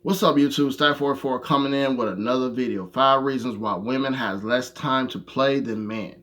What's up, YouTube? Stack44 coming in with another video. 5 reasons why women has less time to play than men.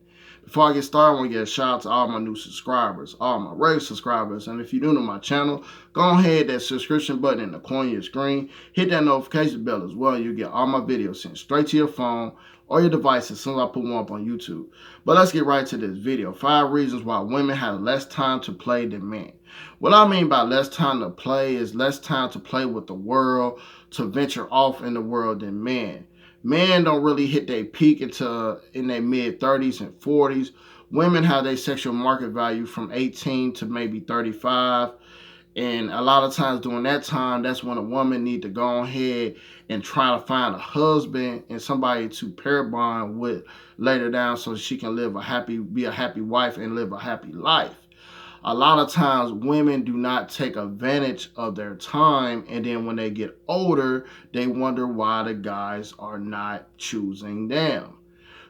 Before I get started, I want to give a shout out to all my new subscribers, all my regular subscribers. And if you're new to my channel, go ahead, that subscription button in the corner of your screen. Hit that notification bell as well. You get all my videos sent straight to your phone or your device as soon as I put one up on YouTube. But let's get right to this video. 5 reasons why women have less time to play than men. What I mean by less time to play is less time to play with the world, to venture off in the world than men. Men don't really hit their peak until in their mid-30s and 40s. Women have their sexual market value from 18 to maybe 35. And a lot of times during that time, that's when a woman need to go ahead and try to find a husband and somebody to pair bond with later down so she can be a happy wife and live a happy life. A lot of times women do not take advantage of their time, and then when they get older, they wonder why the guys are not choosing them.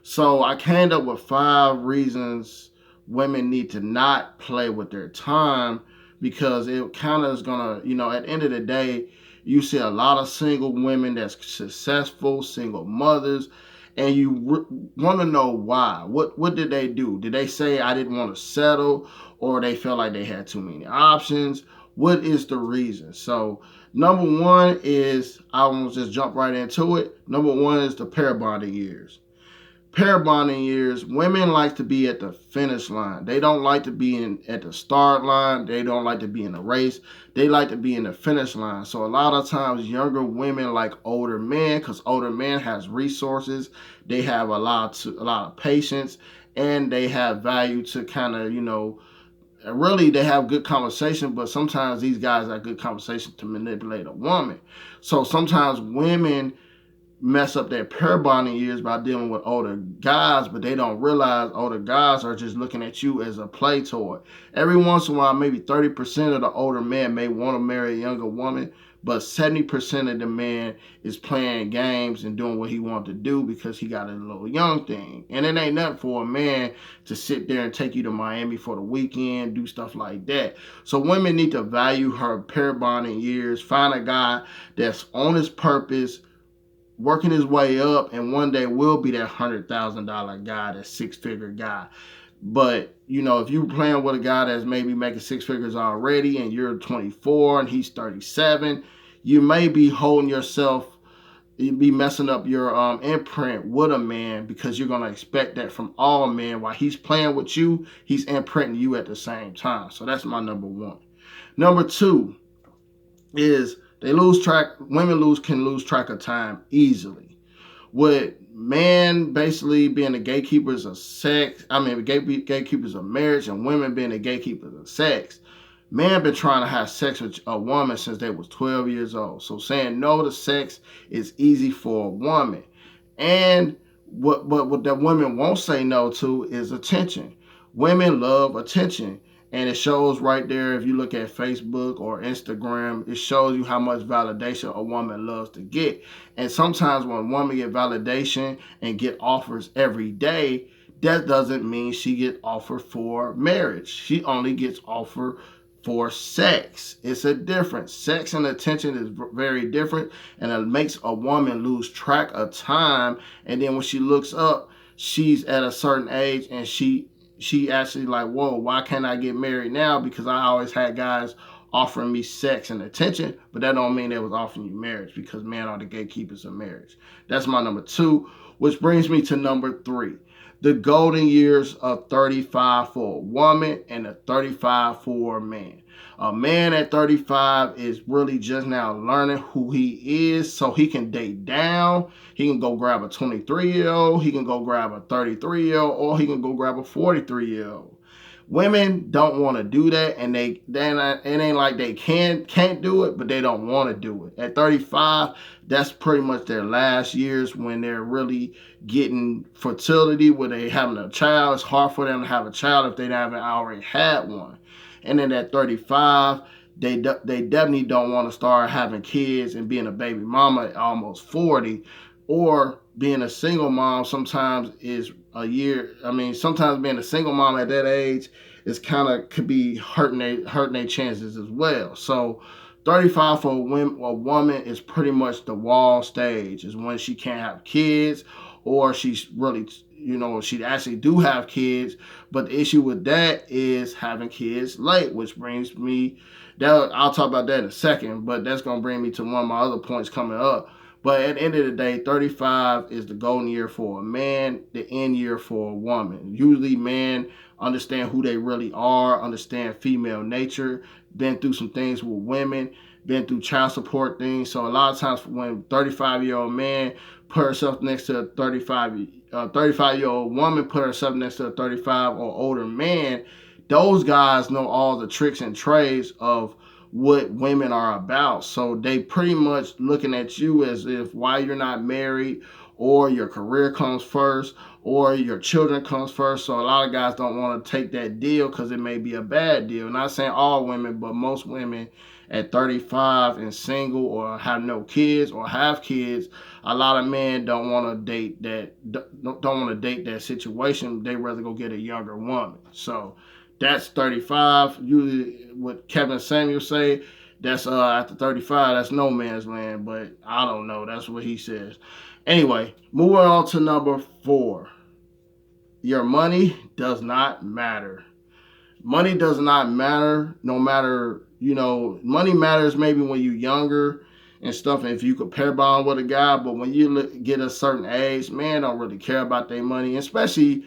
So I came up with 5 reasons women need to not play with their time, because it kind of is gonna, at the end of the day, you see a lot of single women that's successful, single mothers, and you want to know why. What did they do? Did they say I didn't want to settle, or they felt like they had too many options? What is the reason? So number one is, I want to just jump right into it. Number one is the pair bonding years. Pair bonding years, women like to be at the finish line. They don't like to be at the start line. They don't like to be in a race. They like to be in the finish line. So a lot of times younger women like older men, because older men has resources. They have a lot of patience, and they have value to kind of, really they have good conversation, but sometimes these guys have good conversation to manipulate a woman. So sometimes women mess up their pair bonding years by dealing with older guys, but they don't realize older guys are just looking at you as a play toy. Every once in a while, maybe 30% of the older men may want to marry a younger woman, but 70% of the man is playing games and doing what he wants to do because he got a little young thing. And it ain't nothing for a man to sit there and take you to Miami for the weekend, do stuff like that. So women need to value her pair bonding years, find a guy that's on his purpose, working his way up, and one day will be that $100,000 guy, that 6-figure guy. But if you're playing with a guy that's maybe making 6 figures already, and you're 24 and he's 37, you may be holding yourself, you be messing up your imprint with a man, because you're gonna expect that from all men. While he's playing with you, he's imprinting you at the same time. So that's my number one. Number two is, women can lose track of time easily. With men basically being the gatekeepers of sex, gatekeepers of marriage, and women being the gatekeepers of sex. Men been trying to have sex with a woman since they was 12 years old. So saying no to sex is easy for a woman. And what that women won't say no to is attention. Women love attention. And it shows right there, if you look at Facebook or Instagram, it shows you how much validation a woman loves to get. And sometimes when a woman get validation and get offers every day, that doesn't mean she get offered for marriage. She only gets offered for sex. It's a difference. Sex and attention is very different, and it makes a woman lose track of time. And then when she looks up, she's at a certain age, and she actually like, whoa, why can't I get married now? Because I always had guys offering me sex and attention, but that don't mean they was offering you marriage, because men are the gatekeepers of marriage. That's my number two, which brings me to number three. The golden years of 35 for a woman and a 35 for a man. A man at 35 is really just now learning who he is, so he can date down. He can go grab a 23-year-old, he can go grab a 33-year-old, or he can go grab a 43-year-old. Women don't want to do that, and it ain't like they can't do it, but they don't want to do it. At 35, that's pretty much their last years when they're really getting fertility, where they having a child. It's hard for them to have a child if they haven't already had one. And then at 35, they definitely don't want to start having kids and being a baby mama at almost 40, or being a single mom sometimes is a year. Sometimes being a single mom at that age is could be hurting their chances as well. So 35 for a woman is pretty much the wall stage. Is when she can't have kids, or she's really, she actually do have kids. But the issue with that is having kids late, which brings me that I'll talk about that in a second. But that's gonna bring me to one of my other points coming up. But at the end of the day, 35 is the golden year for a man, the end year for a woman. Usually, men understand who they really are, understand female nature, been through some things with women, been through child support things. So a lot of times when 35-year-old man put herself next to a 35-year-old woman put herself next to a 35 or older man, those guys know all the tricks and trades of what women are about. So they pretty much looking at you as if why you're not married, or your career comes first, or your children comes first. So a lot of guys don't want to take that deal because it may be a bad deal. Not saying all women, but most women at 35 and single, or have no kids or have kids, a lot of men don't want to date that situation. They rather go get a younger woman. So that's 35. Usually what Kevin Samuel say, that's after 35, that's no man's land, but I don't know. That's what he says. Anyway, moving on to number 4. Your money does not matter. Money does not matter, no matter, money matters maybe when you're younger and stuff, and if you compare bond with a guy, but when you get a certain age, man don't really care about their money, especially,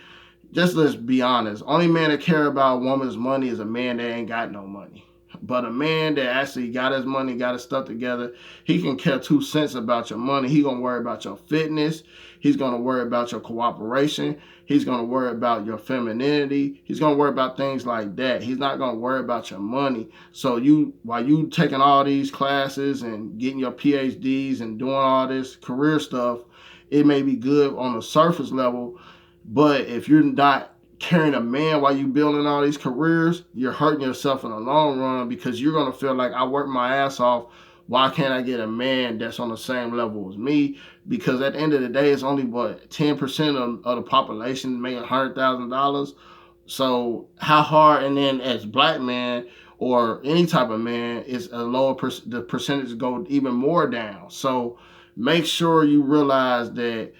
just let's be honest, only man that care about a woman's money is a man that ain't got no money. But a man that actually got his money, got his stuff together, he can care 2 cents about your money. He gonna worry about your fitness. He's gonna worry about your cooperation. He's gonna worry about your femininity. He's gonna worry about things like that. He's not gonna worry about your money. So while you taking all these classes and getting your PhDs and doing all this career stuff, it may be good on the surface level, but if you're not carrying a man while you building all these careers, you're hurting yourself in the long run, because you're gonna feel like, I worked my ass off. Why can't I get a man that's on the same level as me? Because at the end of the day, it's only 10% of the population making $100,000. So how hard? And then as black man or any type of man, is a lower the percentage go even more down. So make sure you realize that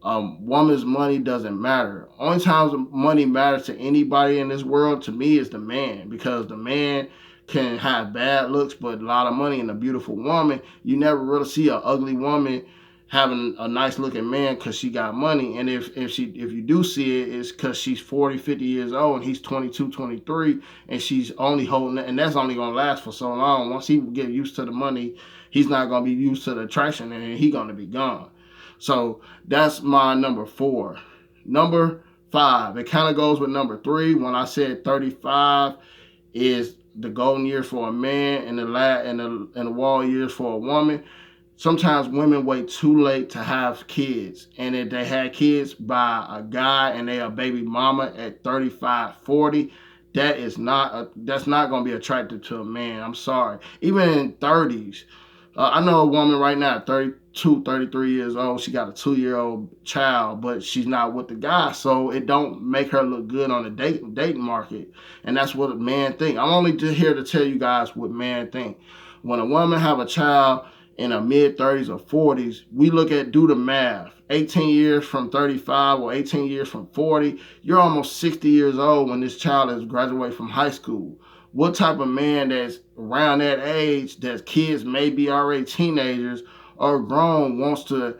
woman's money doesn't matter. Only times money matters to anybody in this world, to me, is the man, because the man can have bad looks but a lot of money, and a beautiful woman. You never really see an ugly woman having a nice looking man because she got money. And if you do see it, it's because she's 40, 50 years old and he's 22, 23, and she's only holding it, and that's only gonna last for so long. Once he get used to the money, he's not gonna be used to the attraction, and he's gonna be gone. So that's my number 4. Number 5, it kind of goes with number 3. When I said 35 is the golden year for a man, and the wall years for a woman. Sometimes women wait too late to have kids, and if they had kids by a guy and they a baby mama at 35, 40, that's not going to be attractive to a man. I'm sorry. Even in 30s, I know a woman right now, 32, 33 years old. She got a 2-year-old child, but she's not with the guy, so it don't make her look good on the dating market. And that's what a man think. I'm only just here to tell you guys what men think. When a woman have a child in her mid-30s or 40s, we do the math. 18 years from 35 or 18 years from 40, you're almost 60 years old when this child has graduated from high school. What type of man that's around that age, that kids may be already teenagers or grown, wants to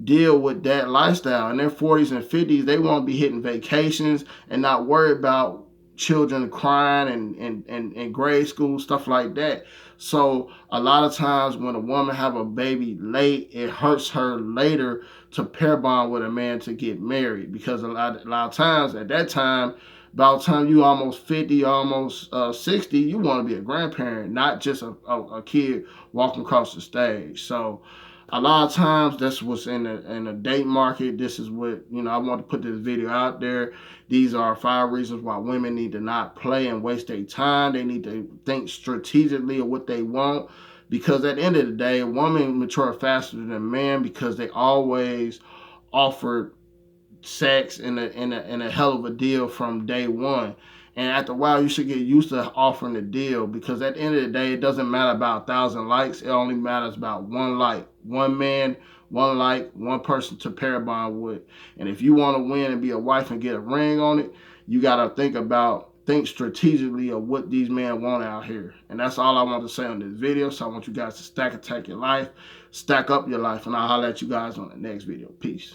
deal with that lifestyle? In their 40s and 50s, they want to be hitting vacations and not worry about children crying and grade school, stuff like that. So a lot of times when a woman have a baby late, it hurts her later to pair bond with a man to get married, because a lot of times at that time, by the time you almost 50, almost 60, you want to be a grandparent, not just a kid walking across the stage. So a lot of times that's what's in the date market. This is what, I want to put this video out there. These are 5 reasons why women need to not play and waste their time. They need to think strategically of what they want, because at the end of the day, a woman mature faster than a man, because they always offered sex in a hell of a deal from day one. And after a while, you should get used to offering the deal, because at the end of the day, it doesn't matter about 1,000 likes. It only matters about one like, one man, one like, one person to pair bond with. And if you want to win and be a wife and get a ring on it, you got to think strategically of what these men want out here. And that's all I want to say on this video. So I want you guys to stack attack your life, stack up your life, and I'll holler at you guys on the next video. Peace.